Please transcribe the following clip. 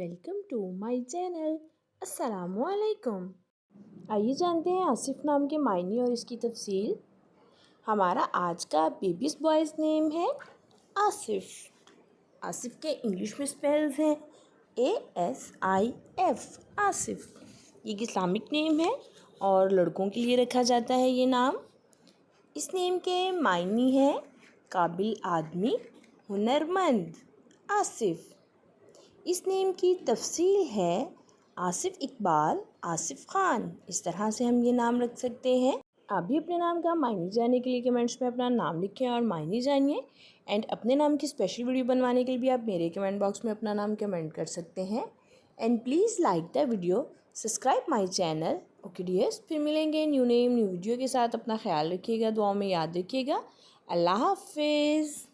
Welcome to my channel. अस्सलामुअलैकुम। आइए जानते हैं आसिफ नाम के मायने और इसकी तफसील। हमारा आज का बेबीज बॉयज़ नेम है आसिफ। आसिफ के इंग्लिश में स्पेल्स हैं ASIF, आसिफ। ये एक इस्लामिक नेम है और लड़कों के लिए रखा जाता है ये नाम। इस नेम के मायने हैं काबिल आदमी, हुनरमंद। आसिफ। इस नेम की तफसील है आसिफ इकबाल, आसिफ ख़ान। इस तरह से हम ये नाम रख सकते हैं। आप भी अपने नाम का मायने जानने के लिए कमेंट्स में अपना नाम लिखें और मायने जानिए। एंड अपने नाम की स्पेशल वीडियो बनवाने के लिए भी आप मेरे कमेंट बॉक्स में अपना नाम कमेंट कर सकते हैं। And please like the video, subscribe my channel. Okay dears, फिर मिलेंगे न्यू नेम न्यू वीडियो के साथ। अपना ख्याल रखिएगा, दुआओं में याद रखिएगा। अल्लाह हाफिज़।